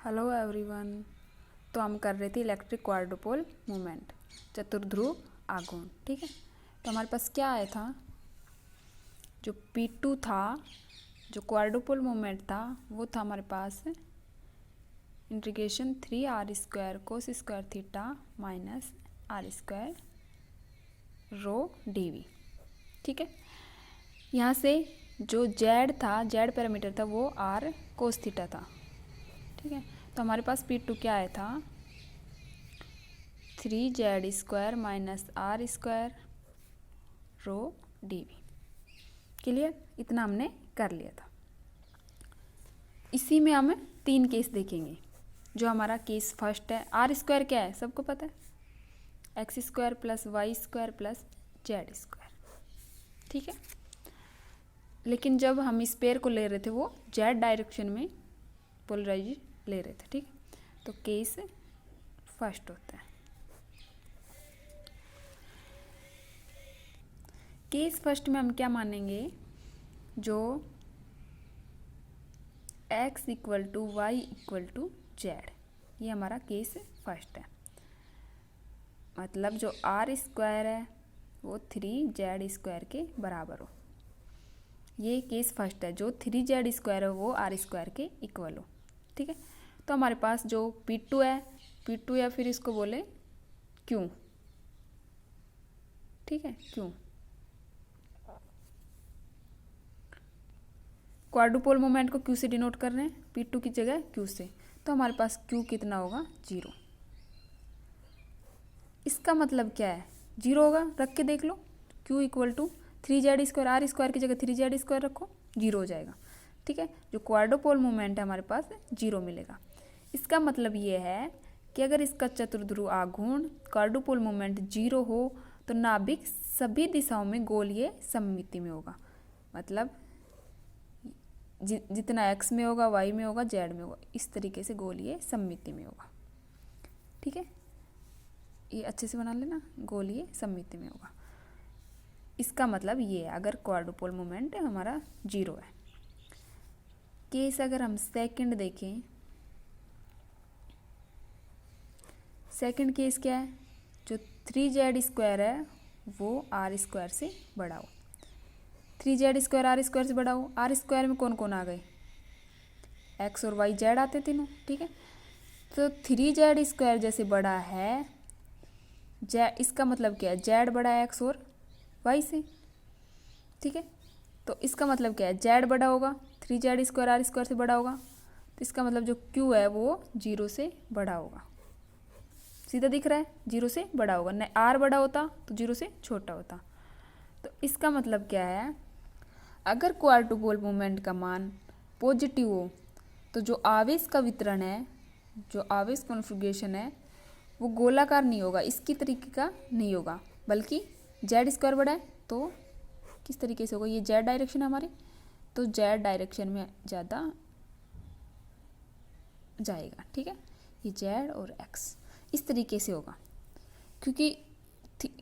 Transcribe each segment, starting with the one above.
Hello everyone. तो हम कर रहे थे इलेक्ट्रिक क्वाड्रुपोल मूवमेंट, चतुर्ध्रुव आघूर्ण। ठीक है, तो हमारे पास क्या आया था, जो P2 था, जो क्वाड्रुपोल मूवमेंट था, वो था हमारे पास integration 3r² cos square theta minus r² rho dv। ठीक है, यहाँ से जो z था, z पैरामीटर था, वो r cos थीटा था। ठीक है, तो हमारे पास P2 क्या आया था, 3z² minus r² rho dv। Clear, इतना हमने कर लिया था। इसी में हम 3 केस देखेंगे। जो हमारा केस फर्स्ट है, r² क्या है सबको पता है, x² plus y² plus z²। ठीक है, लेकिन जब हम इस पेयर को ले रहे थे वो z डायरेक्शन में पोलराइज ले रहे थे। ठीक, तो केस फर्स्ट होता है। केस फर्स्ट में हम क्या मानेंगे, जो x equal to Y equal to Z, ये हमारा केस फर्स्ट है। मतलब जो r² है वो 3z² के बराबर हो, ये केस फर्स्ट है। जो 3z² है वो r² के इक्वल हो। ठीक है, तो हमारे पास जो P2 है, P2 या फिर इसको बोले Q। ठीक है, Q क्वाड्रुपोल मोमेंट को Q से डिनोट कर रहे हैं, P2 की जगह Q से। तो हमारे पास Q कितना होगा, 0। इसका मतलब क्या है, 0 होगा, रख के देख लो। Q equal to 3z² r² की जगह 3z² रखो, 0 हो जाएगा। ठीक है, जो क्वाड्रुपोल मोमेंट है हमारे पास 0 मिलेगा। इसका मतलब ये है कि अगर इसका चतुर्ध्रुव आघूर्ण क्वाड्रुपोल मोमेंट 0 हो तो नाभिक सभी दिशाओं में गोलीय सममिति में होगा। मतलब जितना x में होगा, y में होगा, z में होगा, इस तरीके से गोलीय सममिति में होगा। ठीक है, ये अच्छे से बना लेना, गोलीय सममिति में होगा। इसका मतलब ये है अगर क्वाड्रुपोल मोमेंट हमारा 0 है। केस अगर हम सेकंड देखें, सेकंड केस क्या है, जो 3z² है वो r² से बड़ा हो। 3z² r² से बड़ा हो, r² में कौन कौन आ गए, x और y, z आते तीनों। ठीक है, तो 3z² जैसे बड़ा है, इसका मतलब क्या है, z बड़ा है x और y से। ठीक है, तो इसका मतलब क्या है, z बड़ा होगा, 3z² r² से बड़ा होगा, तो इसका मतलब जो q है वो 0 से बड़ा होगा। सीधा दिख रहा है, 0 से बड़ा होगा, न r बड़ा होता तो 0 से छोटा होता। तो इसका मतलब क्या है, अगर क्वाड्रुपोल मोमेंट का मान पॉजिटिव हो तो जो आवेश का वितरण है, जो आवेश कॉन्फ़िगरेशन है, वो गोलाकार नहीं होगा, इसकी तरीके का नहीं होगा, बल्कि z² बड़ा है तो किस तरीके से होगा, ये z डायरेक्शन है हमारी, तो z डायरेक्शन में ज़्यादा जाएगा। ठीक है, ये z और x इस तरीके से होगा, क्योंकि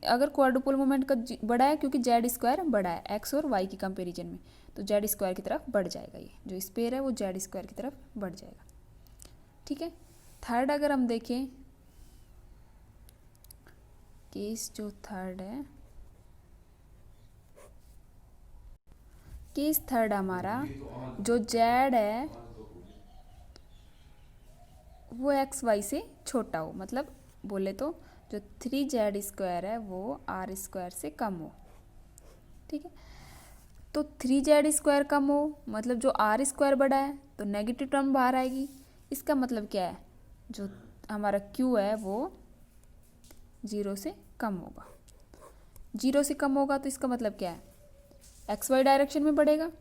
अगर क्वाड्रुपोल मोमेंट का बड़ा है, क्योंकि z² बड़ा है x और y की कंपैरिजन में, तो z² की तरफ बढ़ जाएगा। ये जो स्पेयर है वो z² की तरफ बढ़ जाएगा। ठीक है, थर्ड अगर हम देखें, केस जो थर्ड है, केस थर्ड हमारा जो z है वो x y से छोटा हो, मतलब बोले तो जो 3z² है वो r² से कम हो। ठीक है, तो 3z² कम हो मतलब जो r² बड़ा है तो नेगेटिव टर्म बाहर आएगी। इसका मतलब क्या है, जो हमारा q है वो 0 से कम होगा। 0 से कम होगा तो इसका मतलब क्या है, xy डायरेक्शन में बढ़ेगा।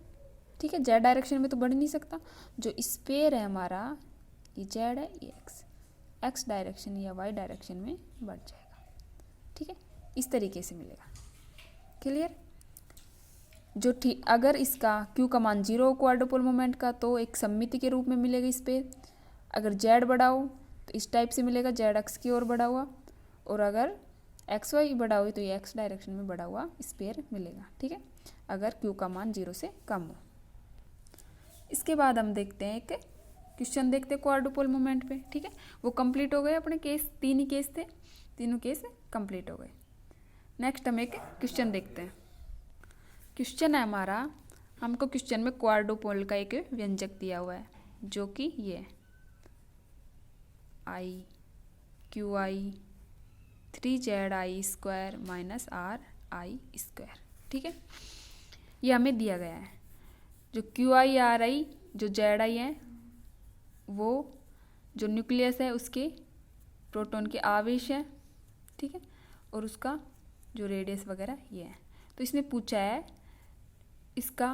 ठीक है, z डायरेक्शन में तो बढ़ नहीं सकता। जो स्पेयर है हमारा, ये z है, ये x डायरेक्शन या y डायरेक्शन में बढ़ जाएगा। ठीक है, इस तरीके से मिलेगा। क्लियर, जो ठीक अगर इसका q का मान 0 हो क्वाड्रुपोल मोमेंट का, तो एक सममिति के रूप में मिलेगा इस पे। अगर z बड़ा हो तो इस टाइप से मिलेगा, z x की ओर बढ़ा हुआ, और अगर एक्स वाई बड़ा हो तो ये x डायरेक्शन में बढ़ा हुआ स्पेयर मिलेगा। ठीक है, अगर q का मान 0 से कम हो। इसके बाद हम देखते हैं एक क्वेश्चन देखते क्वाड्रुपल मोमेंट पे। ठीक है, वो कंप्लीट हो गए अपने केस, 3 ही केस थे, तीनों केस कंप्लीट हो गए। नेक्स्ट हम एक क्वेश्चन देखते हैं। क्वेश्चन है हमारा, हमको क्वेश्चन में क्वाड्रुपल का एक व्यंजक दिया हुआ है जो कि ये I Q I 3ZI² minus RI²। ठीक है, ये हमें दिया गया है। जो QI RI जो ZI है वो जो न्यूक्लियस है उसके प्रोटॉन के आवेश है। ठीक है, और उसका जो रेडियस वगैरह ये है। तो इसने पूछा है इसका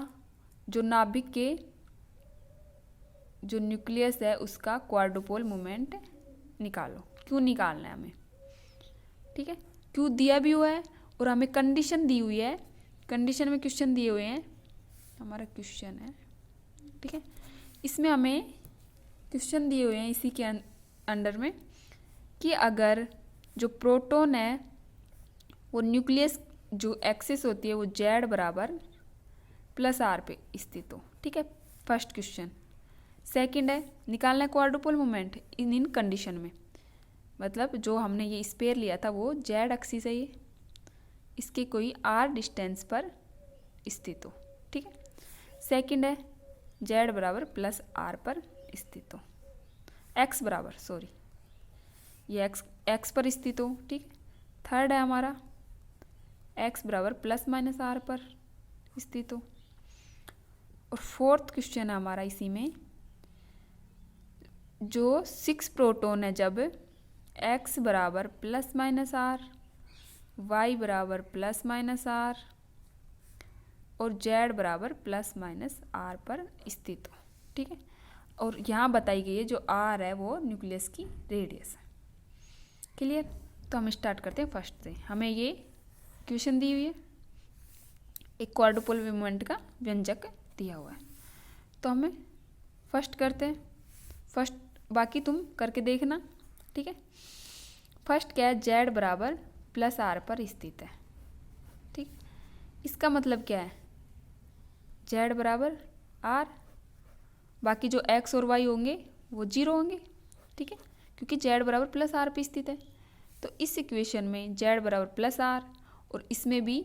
जो नाभिक के जो न्यूक्लियस है उसका क्वाड्रुपल मोमेंट निकालो। क्यों निकालना है हमें? ठीक है, क्यों दिया भी हुआ है और हमें कंडीशन दी हुई है। कंडीशन में क्वेश्चन दिए हुए हैं, हमारा क्वेश्चन है। ठीक है, इसमें हमें क्वेश्चन दिए हुए हैं इसी के अंडर में कि अगर जो प्रोटॉन है वो न्यूक्लियस जो एक्सिस होती है वो Z बराबर +R पे स्थित हो। ठीक है, फर्स्ट क्वेश्चन। सेकंड है निकालना है क्वाड्रुपल मोमेंट इन कंडीशन में, मतलब जो हमने ये स्पेयर लिया था वो Z एक्सिस है, ये इसके कोई R डिस्टेंस पर स्थित हो। ठीक है, सेकंड है Z बराबर +R पर स्थित हो, X बराबर सॉरी ये X पर स्थित हो। ठीक है, थर्ड है हमारा X बराबर ±R पर स्थित हो। और फोर्थ क्वेश्चन है हमारा इसी में, जो 6 प्रोटॉन है जब X बराबर ±R, Y बराबर ±R और Z बराबर ±R पर स्थित हो। ठीक है, और यहाँ बताई गई है जो R है वो न्यूक्लियस की रेडियस है। क्लियर? तो हम स्टार्ट करते हैं फर्स्ट से। हमें ये क्वेश्चन दी हुई है, एक क्वाड्रुपल मोमेंट का व्यंजक दिया हुआ है। तो हमें फर्स्ट करते हैं। फर्स्ट बाकी तुम करके देखना। ठीक है, फर्स्ट क्या है, Z बराबर +R पर स्थित है। ठीक, इसका मतलब क्या है, Z बराबर R, बाकी जो X और Y होंगे वो 0 होंगे। ठीक है, क्योंकि Z बराबर +R पे स्थित है। तो इस इक्वेशन में Z बराबर +R और इसमें भी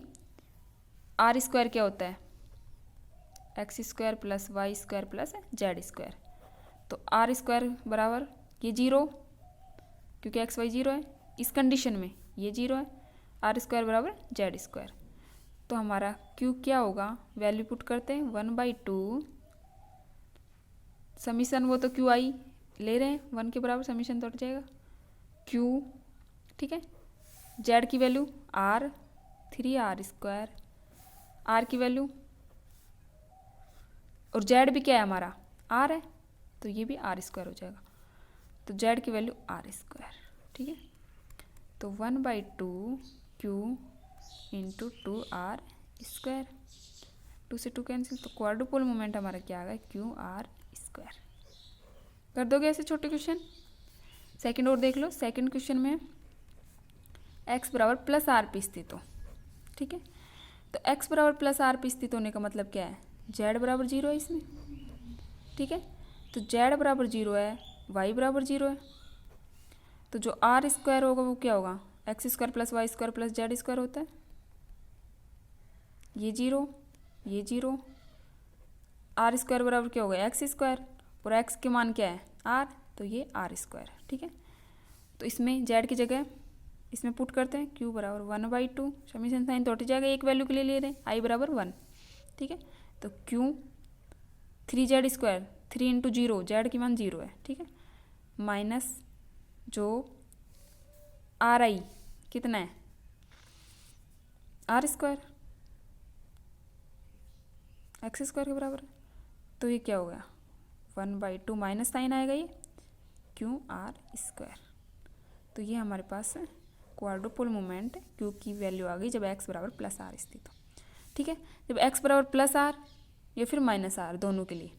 R² क्या होता है, X² + Y² + Z²। तो R² बराबर ये 0 क्योंकि X Y 0 है, इस कंडीशन में ये 0 है, R² बराबर Z²। तो हमारा Q क्या होगा, वैल्यू पुट करते हैं 1/2 समीशन, वो तो QI ले रहे हैं 1 के बराबर, समीशन तो हट जाएगा Q। ठीक है, Z की वैल्यू R 3R², R की वैल्यू और Z भी क्या है हमारा R है, तो ये भी R² हो जाएगा। तो Z की वैल्यू R²। ठीक है, तो 1/2 Q × 2R², 2 से 2 कैंसिल, तो क्वाड्रुपल मोमेंट हमारा क्या आ गया, QR²। कर दोगे ऐसे छोटे क्वेश्चन? सेकंड और देख लो। सेकंड क्वेश्चन में X बराबर +R पे स्थित हो। ठीक है, तो X बराबर +R पे स्थित होने का मतलब क्या है, Z बराबर 0 है इसमें। ठीक है, तो Z बराबर 0 है, Y बराबर 0 है, तो जो R² होगा वो क्या होगा, X² + Y² + Z² होता है। ये 0 ये 0, R² बराबर क्या होगा, X² और X के मान क्या है R, तो ये R²। ठीक है, तो इसमें Z की जगह इसमें पुट करते हैं Q बराबर 1/2, समीशन साइन तो हट जाएगा, एक वैल्यू के लिए ले रहे हैं, I बराबर 1। ठीक है, तो Q 3Z², 3 × 0, Z की मान 0 है। ठीक है, माइनस जो RI कितना है R² X² के बराबर है, तो ये क्या हो गया 1/2 माइनस साइन आएगा, ये QR²। तो ये हमारे पास क्वाड्रुपल मोमेंट Q की वैल्यू आ गई जब X बराबर +R स्थित हो। ठीक है, जब X बराबर +R या फिर -R, दोनों के लिए,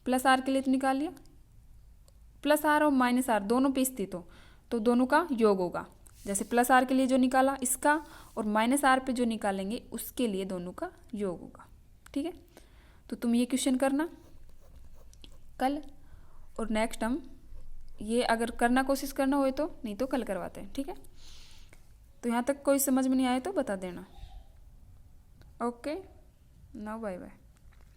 +R के लिए तो निकाल लिया, +R और -R दोनों पे स्थित हो तो दोनों का योग होगा। जैसे +R के लिए जो निकाला इसका और -R पे जो निकालेंगे उसके लिए दोनों का योग होगा। ठीक है, तो तुम ये क्वेश्चन करना कल, और नेक्स्ट हम ये अगर करना कोशिश करना हो तो, नहीं तो कल करवाते हैं, ठीक है। तो यहाँ तक कोई समझ में नहीं आए तो बता देना। Okay, now bye bye.